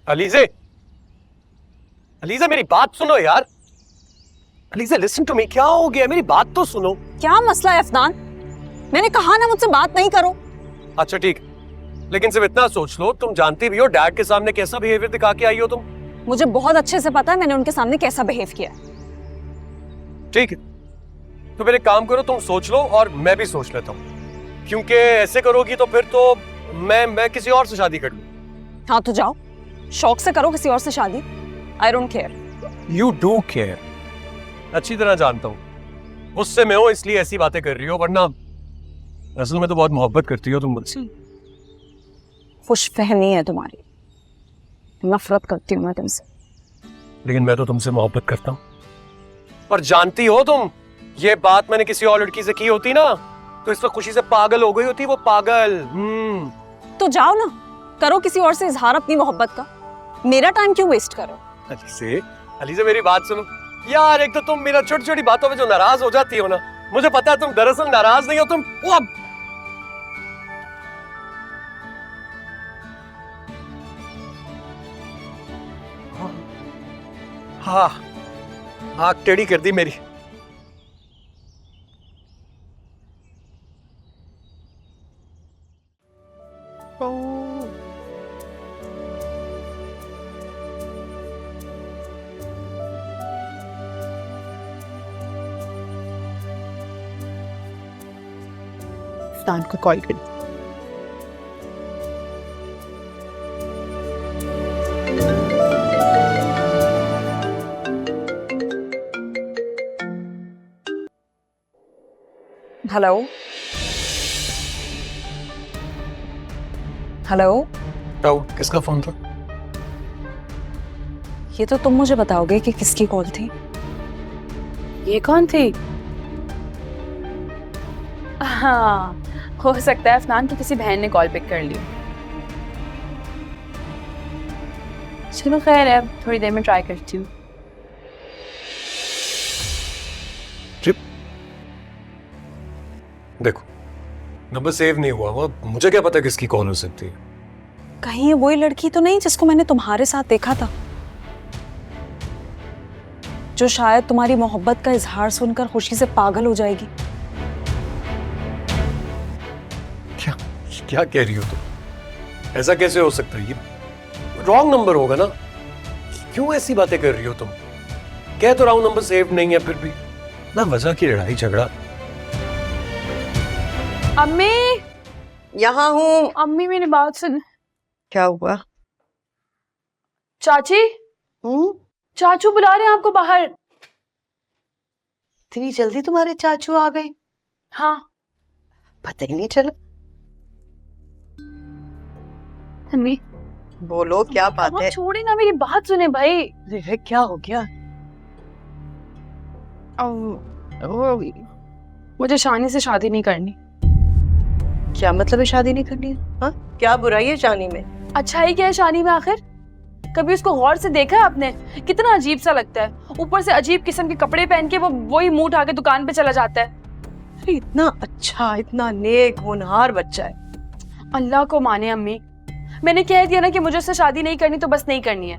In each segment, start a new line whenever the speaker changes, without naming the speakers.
अलीज़े, अलीज़े मेरी बात सुनो यार। अलीज़े लिसन टू मी, क्या हो गया? मेरी बात तो सुनो।
क्या मसला है अफनान? मैंने कहा ना मुझसे बात नहीं करो।
अच्छा ठीक, लेकिन सिर्फ इतना सोच लो, तुम जानती भी हो डैड के सामने कैसा बिहेवियर दिखा के आई हो तुम।
मुझे बहुत अच्छे से पता है मैंने उनके सामने कैसा बिहेव किया है।
ठीक है, तो फिर एक काम करो, तुम सोच लो और मैं भी सोच लेता हूँ, क्योंकि ऐसे करोगी तो फिर तो मैं किसी और से शादी कर लूँ।
हाँ तो जाओ, शौक से करो किसी और से शादी। I don't care.
You do care, अच्छी तरह जानता हूँ। उससे मैं हूँ इसलिए ऐसी बातें कर रही हो, वरना असल में तो बहुत मोहब्बत करती हो तुम मुझसे।
खुशफहमी है तुम्हारी, नफरत करती हूँ मैं तुमसे।
लेकिन मैं तो तुमसे मोहब्बत करता हूँ, और जानती हो तुम, ये बात मैंने किसी और लड़की से की होती ना तो इस वक्त खुशी से पागल हो गई होती वो पागल।
तो जाओ ना, करो किसी और से इजहार अपनी मोहब्बत का। मेरा टाइम क्यों वेस्ट करो?
अलीज़े मेरी बात सुनो यार। एक तो तुम मेरा छोटी छोटी बातों में जो नाराज हो जाती हो ना, मुझे पता है तुम दरअसल नाराज नहीं हो, तुम वो हाँ, आँख टेढ़ी कर दी मेरी।
अफनान को कॉल कर।
हेलो हेलो,
किसका फोन था?
ये तो तुम मुझे बताओगे कि किसकी कॉल थी।
ये कौन थी? हाँ, हो सकता है अफनान की किसी बहन ने कॉल पिक कर ली। चलो खैर है, थोड़ी देर में ट्राई करती हूँ।
देखो नंबर सेव नहीं हुआ, वो मुझे क्या पता किसकी कॉल हो सकती है।
कहीं ये वही लड़की तो नहीं जिसको मैंने तुम्हारे साथ देखा था, जो शायद तुम्हारी मोहब्बत का इजहार सुनकर खुशी से पागल हो जाएगी।
क्या क्या कह रही हो तुम? ऐसा कैसे हो सकता है? ये रॉन्ग नंबर होगा ना। क्यों ऐसी बातें कर रही हो तुम? कह तो रहा हूं नंबर सेव नहीं है, फिर भी ना वजह की लड़ाई झगड़ा।
अम्मी,
यहाँ हूँ।
अम्मी मेरी बात सुन।
क्या हुआ?
चाची, चाचू बुला रहे हैं आपको बाहर।
इतनी जल्दी तुम्हारे चाचू आ गए?
हाँ।
पता ही नहीं चला।
अम्मी
बोलो क्या बात है?
छोड़ी ना, मेरी बात सुने भाई।
अरे क्या हो गया?
मुझे शानी से शादी नहीं करनी।
क्या मतलब है शादी नहीं करनी? हाँ, क्या बुराई है शानी में?
अच्छा ही क्या है शानी में आखिर? कभी उसको गौर से देखा है आपने? कितना अजीब सा लगता है, ऊपर से अजीब किस्म के कपड़े पहन के वो वही मुंह उठा के दुकान पे चला जाता है।
अरे इतना अच्छा, इतना नेक होनहार बच्चा है।
अल्लाह को माने अम्मी, मैंने कह दिया ना कि मुझे उससे शादी नहीं करनी तो बस नहीं करनी है।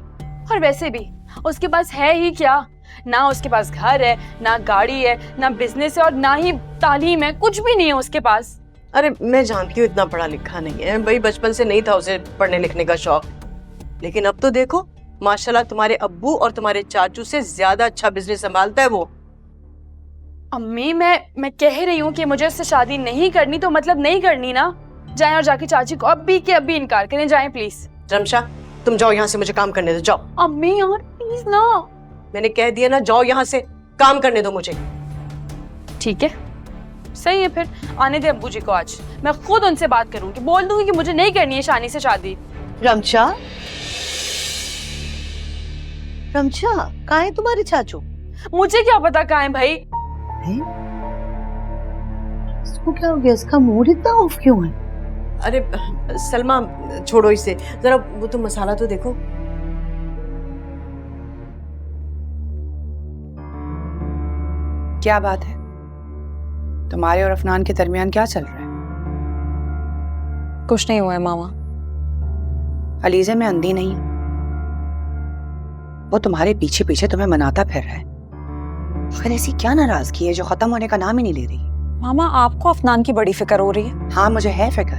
और वैसे भी उसके पास है ही क्या? ना उसके पास घर है, ना गाड़ी है, ना बिजनेस है, और ना ही तालीम है। कुछ भी नहीं है उसके पास।
अरे मैं जानती हूँ इतना पढ़ा लिखा नहीं है भाई, बचपन से नहीं था उसे पढ़ने लिखने का शौक, लेकिन अब तो देखो माशाल्लाह तुम्हारे अब्बू और तुम्हारे चाचू से ज्यादा अच्छा बिजनेस संभालता है वो।
अम्मी मैं कह रही हूँ कि मुझे उससे शादी नहीं करनी तो मतलब नहीं करनी ना। जाएं और जाके चाची को अभी के अभी इनकार करें, जाएं प्लीज।
रमशा तुम जाओ यहाँ से, मुझे काम करने दो, जाओ।
अम्मी यार प्लीज ना।
मैंने कह दिया ना, जाओ यहाँ से, काम करने दो मुझे।
ठीक है, सही है, फिर आने दे अब्बू जी को। आज मैं खुद उनसे बात करूंगी, बोल दूंगी कि मुझे नहीं करनी है शानी से शादी।
रमशा, रमशा कहाँ है तुम्हारे चाचू?
मुझे क्या पता कहाँ है भाई।
इसको क्या हो गया? इसका मूड इतना ऑफ क्यों है? अरे सलमा छोड़ो इसे, जरा वो तो मसाला तो देखो।
क्या बात है? तुम्हारे और अफनान के दरमियान क्या चल रहा है?
कुछ नहीं हुआ है मामा।
अलीज़े मैं अंधी नहीं, वो तुम्हारे पीछे पीछे तुम्हें मनाता फिर रहा है। आखिर ऐसी क्या नाराजगी है जो खत्म होने का नाम ही नहीं ले रही?
मामा आपको अफनान की बड़ी फिक्र हो रही है।
हाँ मुझे है फिक्र,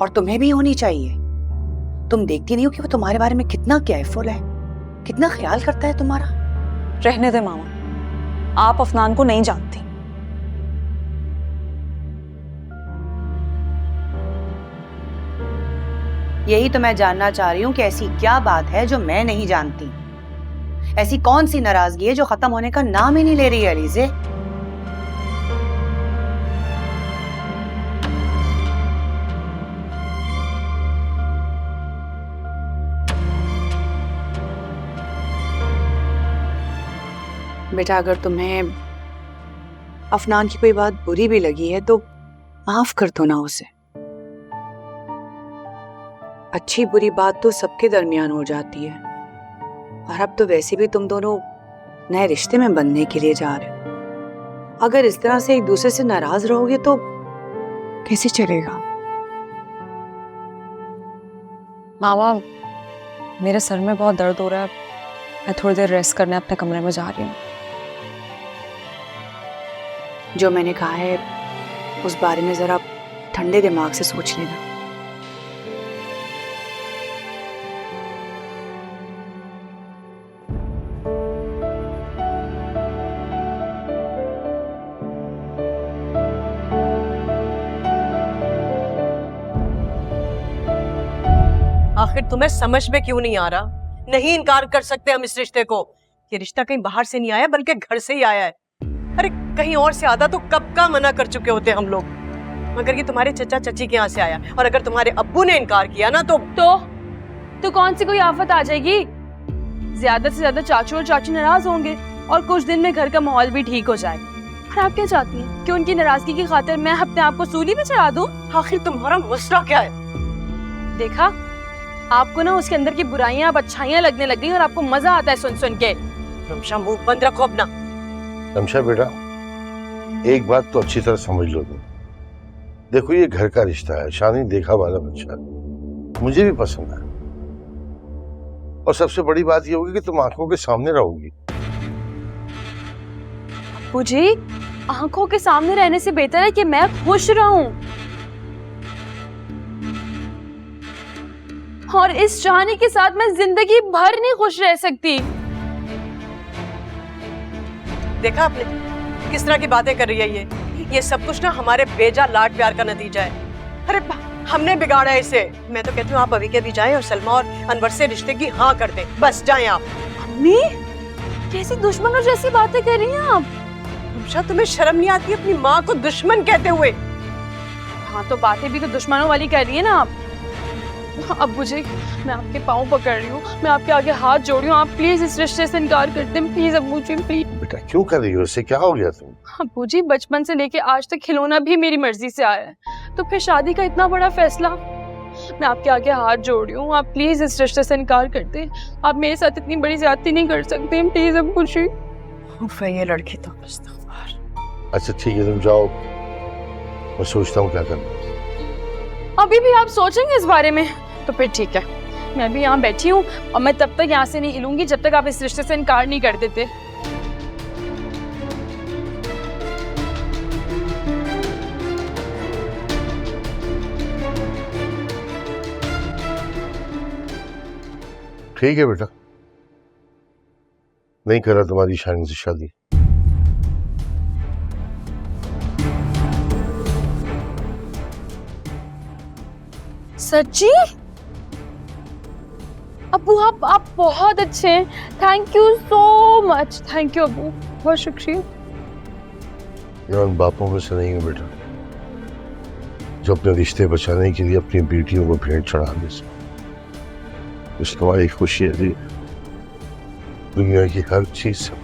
और तुम्हें भी होनी चाहिए। तुम देखती नहीं हो कि वो तुम्हारे बारे में कितना केयरफुल है, कितना ख्याल करता है तुम्हारा।
रहने दे मामा, आप अफनान को नहीं जानती।
यही तो मैं जानना चाह रही हूँ कि ऐसी क्या बात है जो मैं नहीं जानती। ऐसी कौन सी नाराजगी है जो खत्म होने का नाम ही नहीं ले रही है अलीज़े? बेटा अगर तुम्हें अफनान की कोई बात बुरी भी लगी है तो माफ कर दो ना उसे। अच्छी बुरी बात तो सबके दरमियान हो जाती है, और अब तो वैसे भी तुम दोनों नए रिश्ते में बनने के लिए जा रहे हो। अगर इस तरह से एक दूसरे से नाराज रहोगे तो कैसे चलेगा?
मामा मेरे सर में बहुत दर्द हो रहा है, मैं थोड़ी देर रेस्ट करने अपने कमरे में जा रही हूँ।
जो मैंने कहा है उस बारे में जरा ठंडे दिमाग से सोच लेना।
आखिर तुम्हें समझ में क्यों नहीं आ रहा? नहीं इनकार कर सकते हम इस रिश्ते को। ये रिश्ता कहीं बाहर से नहीं आया बल्कि घर से ही आया है। अरे कहीं और से आता तो कब का मना कर चुके होते हम लोग, मगर ये तुम्हारे चचा चची के यहाँ से आया, और अगर तुम्हारे अब्बू ने इनकार किया ना तो
कौन सी कोई आफत आ जाएगी? ज्यादा से ज्यादा चाचू और चाची नाराज होंगे और कुछ दिन में घर का माहौल भी ठीक हो जाएगा। और आप क्या चाहती हैं कि उनकी नाराजगी की खातिर मैं अपने आप को सूली पे चढ़ा दूं?
आखिर तुम्हारा मसला क्या है?
देखा, आपको ना उसके अंदर की बुराइयां अब अच्छाइयां लगने लग गई और आपको मजा आता है सुन सुन के।
रमशा मुंह बंद रखो अपना।
रमशा बेटा, एक बात तो अच्छी तरह समझ लो तुम। देखो ये घर का रिश्ता है, शानी देखा वाला बच्चा, मुझे भी पसंद है, और सबसे बड़ी बात ये होगी कि तुम आंखों के सामने रहोगी।
मुझे आंखों के सामने रहने से बेहतर है कि मैं खुश रहूं, और इस चाहने के साथ मैं जिंदगी भर नहीं खुश रह सकती।
देखा आपने किस तरह की बातें कर रही है ये सब कुछ ना हमारे बेजा लाड प्यार का नतीजा है। अरे हमने बिगाड़ा है इसे। मैं तो कहती हूँ आप अभी के अभी जाएं और सलमा और अनवर से रिश्ते की हाँ कर दें, बस जाएं आप।
अम्मी कैसी दुश्मनों जैसी बातें कर रही हैं आप?
रमशा तुम्हें शर्म नहीं आती अपनी माँ को दुश्मन कहते हुए?
हाँ तो बातें भी तो दुश्मनों वाली कर रही है ना आप। अब मुझे, मैं आपके पाँव पकड़ रही हूँ, मैं आपके आगे हाथ जोड़ रही हूँ, आप प्लीज इस रिश्ते से इनकार कर दें प्लीज अब्बू जी प्लीज।
बेटा क्यों कर रही हो? इससे क्या हो गया तुम?
अब्बू जी बचपन से लेके आज तक खिलौना भी मेरी मर्जी से आया है, तो फिर शादी का इतना बड़ा फैसला? मैं आपके आगे हाथ जोड़ रही हूँ, आप प्लीज इस रिश्ते से इनकार कर दें। आप मेरे साथ इतनी बड़ी ज्यादती नहीं कर सकते प्लीज अब्बू जी।
ये लड़की तो
अच्छा ठीक है, तुम जाओ, मैं सोचता हूँ क्या करना।
अभी भी आप सोचेंगे इस बारे में? तो फिर ठीक है, मैं भी यहाँ बैठी हूँ और मैं तब तक यहाँ से नहीं हिलूंगी जब तक आप इस रिश्ते से इनकार नहीं कर देते।
ठीक है बेटा, नहीं करा तुम्हारी शानी से शादी।
सच्ची? अब्बू आप बहुत अच्छे हैं, thank you so much. Thank you अब्बू, बहुत शुक्रिया।
मैं उन बापों में से नहीं हूँ बेटा जो अपने रिश्ते बचाने के लिए अपनी बेटियों को भेंट चढ़ाने से। इस तुम्हारी खुशी है दुनिया की हर चीज से